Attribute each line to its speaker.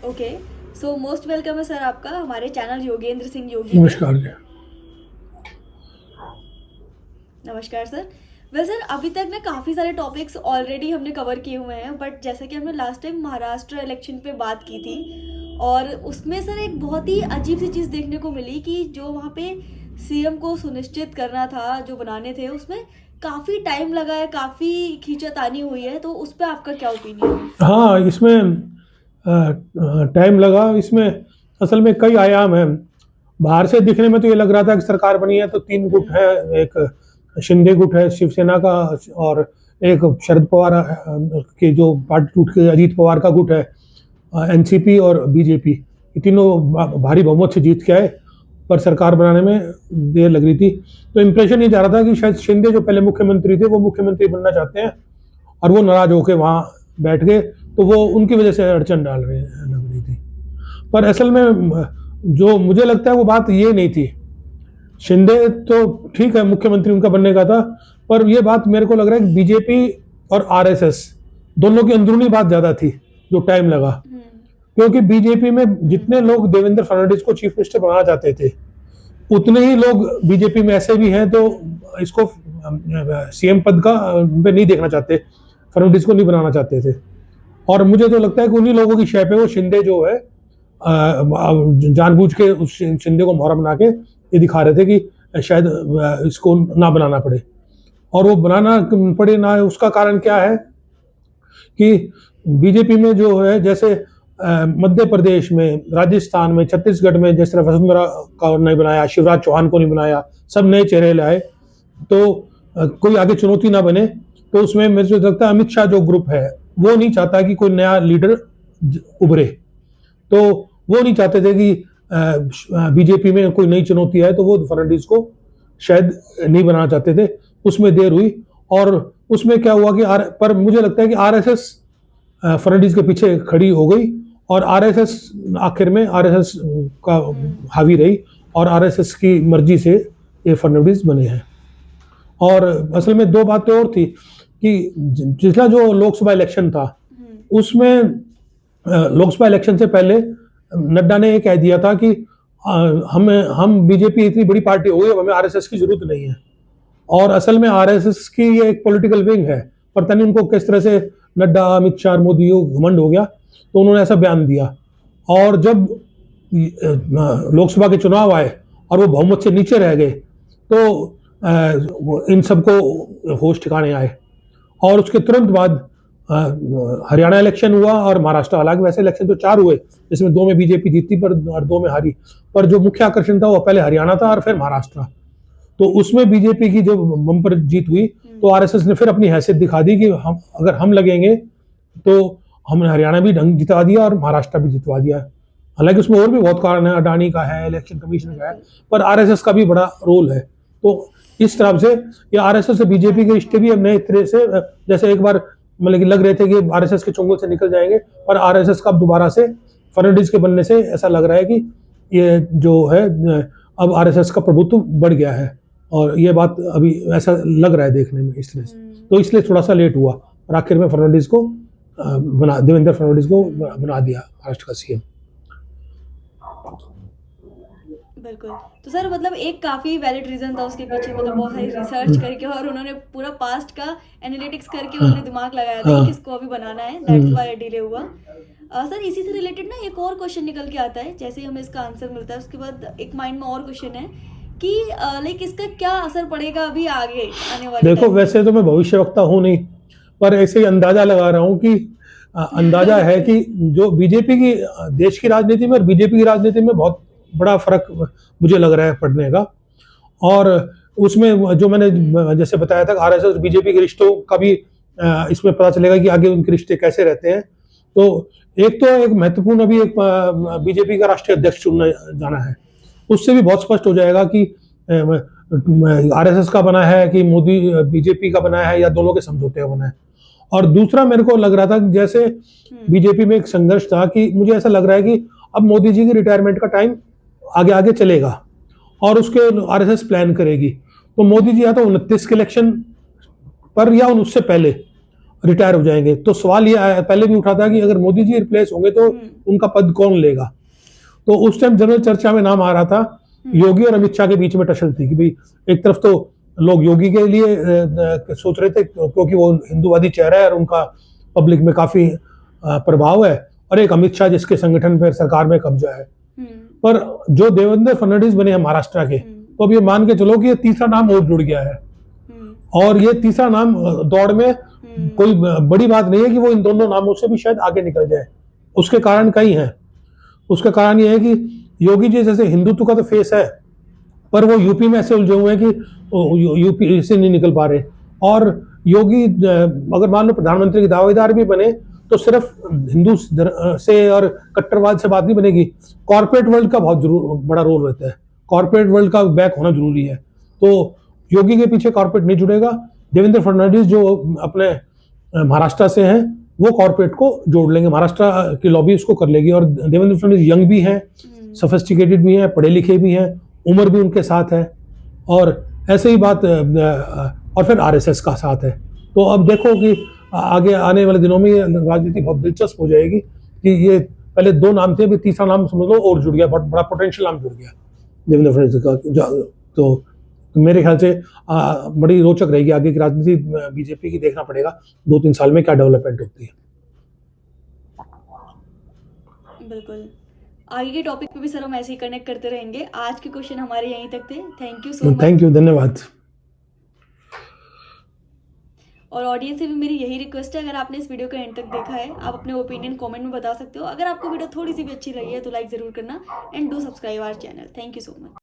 Speaker 1: Okay. So most welcome है sir आपका हमारे चैनल योगेंद्र सिंह योगी में।
Speaker 2: नमस्कार जी।
Speaker 1: नमस्कार सर। वेल सर, अभी तक ना काफ़ी सारे टॉपिक्स ऑलरेडी हमने कवर किए हुए हैं, बट जैसे कि हमने लास्ट टाइम महाराष्ट्र इलेक्शन पे बात की थी, और उसमें सर एक बहुत ही अजीब सी चीज़ देखने को मिली कि जो वहाँ पे सीएम को सुनिश्चित करना था, जो बनाने थे, उसमें काफ़ी टाइम लगा है, काफ़ी खींचातानी हुई है। तो उस पर आपका क्या ओपिनियन है?
Speaker 2: हाँ, इसमें टाइम लगा। इसमें असल में कई आयाम हैं। बाहर से दिखने में तो ये लग रहा था कि सरकार बनी है तो तीन गुट है, एक शिंदे गुट है शिवसेना का, और एक शरद पवार के जो पार्टी टूट के अजीत पवार का गुट है, एनसीपी और बीजेपी। ये तीनों भारी बहुमत से जीत के आए, पर सरकार बनाने में देर लग रही थी। तो इम्प्रेशन ये जा रहा था कि शायद शिंदे जो पहले मुख्यमंत्री थे वो मुख्यमंत्री बनना चाहते हैं, और वो नाराज होकर वहाँ बैठ गए, तो वो उनकी वजह से अड़चन डाल रहे लग रही थी। पर असल में जो मुझे लगता है वो बात ये नहीं थी। शिंदे तो ठीक है, मुख्यमंत्री उनका बनने का था, पर ये बात मेरे को लग रहा है कि बीजेपी और आरएसएस दोनों की अंदरूनी बात ज्यादा थी, जो टाइम लगा। क्योंकि बीजेपी में जितने लोग देवेंद्र फडणवीस को चीफ मिनिस्टर बनाना चाहते थे, उतने ही लोग बीजेपी में ऐसे भी हैं तो इसको सीएम पद का पे नहीं देखना चाहते, फडणवीस को नहीं बनाना चाहते थे। और मुझे तो लगता है कि उन्हीं लोगों की शय पे वो शिंदे जो है जानबूझ के उस शिंदे को मोहरा बना के ये दिखा रहे थे कि शायद इसको ना बनाना पड़े। और वो बनाना पड़े ना, उसका कारण क्या है कि बीजेपी में जो है, जैसे मध्य प्रदेश में, राजस्थान में, छत्तीसगढ़ में जिस तरह वसुंधरा का नहीं बनाया, शिवराज चौहान को नहीं बनाया, सब नए चेहरे लाए, तो कोई आगे चुनौती ना बने। तो उसमें मुझे तो लगता है अमित शाह जो ग्रुप है वो नहीं चाहता कि कोई नया लीडर उभरे। तो वो नहीं चाहते थे कि बीजेपी में कोई नई चुनौती आए, तो वो फडणवीस को शायद नहीं बनाना चाहते थे। उसमें देर हुई, और उसमें क्या हुआ कि पर मुझे लगता है कि आरएसएस फडणवीस के पीछे खड़ी हो गई, और आरएसएस आखिर में आरएसएस का हावी रही, और आरएसएस की मर्जी से ये फडणवीस बने हैं। और असल में दो बातें और थी कि पिछला जो लोकसभा इलेक्शन था उसमें लोकसभा इलेक्शन से पहले नड्डा ने ये कह दिया था कि हम बीजेपी इतनी बड़ी पार्टी हो गई, अब हमें आरएसएस की जरूरत नहीं है। और असल में आरएसएस की ये एक पॉलिटिकल विंग है, पता नहीं उनको किस तरह से नड्डा, अमित शाह, मोदी घमंड हो गया, तो उन्होंने ऐसा बयान दिया। और जब लोकसभा के चुनाव आए और वो बहुमत से नीचे रह गए, तो इन सबको होश ठिकाने आए। और उसके तुरंत बाद हरियाणा इलेक्शन हुआ और महाराष्ट्र, हालांकि वैसे इलेक्शन तो 4 हुए, जिसमें 2 में बीजेपी जीती पर और 2 में हारी, पर जो मुख्य आकर्षण था वो पहले हरियाणा था और फिर महाराष्ट्र। तो उसमें बीजेपी की जो बम्पर जीत हुई, तो आरएसएस ने फिर अपनी हैसियत दिखा दी कि अगर हम लगेंगे तो हमने हरियाणा भी ढंग जिता दिया और महाराष्ट्र भी जितवा दिया। हालांकि उसमें और भी बहुत कारण है, अडानी का है, इलेक्शन कमीशन का है, पर आरएसएस का भी बड़ा रोल है। तो इस तरह से ये आरएसएस से बीजेपी के रिश्ते भी अब नए तरह से, जैसे एक बार मतलब कि लग रहे थे कि आरएसएस के चुंगल से निकल जाएंगे, पर आरएसएस का अब दोबारा से फडणवीस के बनने से ऐसा लग रहा है कि ये जो है अब आरएसएस का प्रभुत्व बढ़ गया है। और ये बात अभी ऐसा लग रहा है देखने में इस तरह से। तो इसलिए थोड़ा सा लेट हुआ, और आखिर में फडणवीस को देवेंद्र फडणवीस को बना दिया महाराष्ट्र का सीएम।
Speaker 1: बिल्कुल। तो सर मतलब एक काफ़ी वैलिड रीज़न था उसके पीछे, मतलब बहुत सारी रिसर्च करके, और उन्होंने पूरा पास्ट का एनालिटिक्स करके उन्होंने दिमाग लगाया था कि किसको अभी बनाना है, दैट्स व्हाई डिले हुआ। सर इसी से रिलेटेड ना एक और क्वेश्चन निकल के आता है, जैसे ही हमें इसका आंसर मिलता है उसके बाद एक माइंड में और क्वेश्चन है कि लाइक इसका क्या असर पड़ेगा अभी आगे आने वाले
Speaker 2: देखो,
Speaker 1: टाइम में।
Speaker 2: वैसे तो मैं भविष्यवक्ता हूँ नहीं, पर ऐसे ही अंदाजा लगा रहा हूँ कि अंदाजा है कि जो बीजेपी की देश की राजनीति में और बीजेपी की राजनीति में बहुत बड़ा फर्क मुझे लग रहा है पड़ने का। और उसमें जो मैंने जैसे बताया था आरएसएस और बीजेपी के रिश्तों का भी इसमें पता चलेगा कि आगे उनके रिश्ते कैसे रहते हैं। तो एक महत्वपूर्ण अभी एक बीजेपी का राष्ट्रीय अध्यक्ष चुनना जाना है, उससे भी बहुत स्पष्ट हो जाएगा कि आरएसएस का बना है कि मोदी बीजेपी का बना है या दोनों के समझौते का बना है। और दूसरा मेरे को लग रहा था कि जैसे बीजेपी में एक संघर्ष था, कि मुझे ऐसा लग रहा है कि अब मोदी जी की रिटायरमेंट का टाइम आगे आगे चलेगा और उसके आरएसएस प्लान करेगी। तो मोदी जी या तो 29 के इलेक्शन पर या उससे पहले रिटायर हो जाएंगे। तो सवाल ये पहले भी उठा था कि अगर मोदी जी रिप्लेस होंगे तो उनका पद कौन लेगा। तो उस टाइम जनरल चर्चा में नाम आ रहा था योगी और अमित शाह के बीच में टसल थी कि भाई एक तरफ तो लोग योगी के लिए सोच रहे थे क्योंकि वो हिंदूवादी चेहरा है और उनका पब्लिक में काफी प्रभाव है, और एक अमित शाह जिसके संगठन पर सरकार में कब्जा है। पर जो देवेंद्र फडणवीस बने हैं महाराष्ट्र के, तो अब ये मान के चलो कि ये तीसरा नाम और जुड़ गया है, और ये तीसरा नाम दौड़ में कोई बड़ी बात नहीं है कि वो इन दोनों नामों से भी शायद आगे निकल जाए। उसके कारण कई हैं। उसका कारण ये है कि योगी जी जैसे हिंदुत्व का तो फेस है, पर वो यूपी में ऐसे उलझे हुए हैं कि यूपी से नहीं निकल पा रहे। और योगी अगर मान लो प्रधानमंत्री के दावेदार भी बने तो सिर्फ हिंदू से और कट्टरवाद से बात नहीं बनेगी, कॉर्पोरेट वर्ल्ड का बहुत बड़ा रोल रहता है, कॉर्पोरेट वर्ल्ड का बैक होना जरूरी है। तो योगी के पीछे कॉर्पोरेट नहीं जुड़ेगा। देवेंद्र फडणवीस जो अपने महाराष्ट्र से हैं वो कॉर्पोरेट को जोड़ लेंगे, महाराष्ट्र की लॉबी उसको कर लेगी। और देवेंद्र फडणवीस यंग भी हैं, सोफिस्टिकेटेड भी हैं, पढ़े लिखे भी हैं, उम्र भी उनके साथ है, और ऐसे ही बात और फिर आरएसएस का साथ है। तो अब देखो कि आगे आने वाले दिनों में राजनीति बहुत दिलचस्प हो जाएगी कि ये पहले दो नाम थे, अभी तीसरा नाम समझ लो और जुड़ गया, बहुत बड़ा पोटेंशियल नाम जुड़ गया देवेंद्र फडणवीस का। तो मेरे ख्याल से बड़ी रोचक रहेगी आगे की राजनीति बीजेपी की। देखना पड़ेगा 2-3 साल में क्या डेवलपमेंट होती है।
Speaker 1: बिल्कुल, आगे के टॉपिक पे भी सर हम ऐसे ही कनेक्ट करते रहेंगे। आज के क्वेश्चन हमारे यहीं तक थे। Thank you so much.
Speaker 2: Thank you, धन्यवाद।
Speaker 1: और ऑडियंस से भी मेरी यही रिक्वेस्ट है, अगर आपने इस वीडियो को एंड तक देखा है, आप अपने ओपिनियन कमेंट में बता सकते हो। अगर आपको वीडियो थोड़ी सी भी अच्छी लगी है तो लाइक ज़रूर करना, and do subscribe our channel. Thank you so much.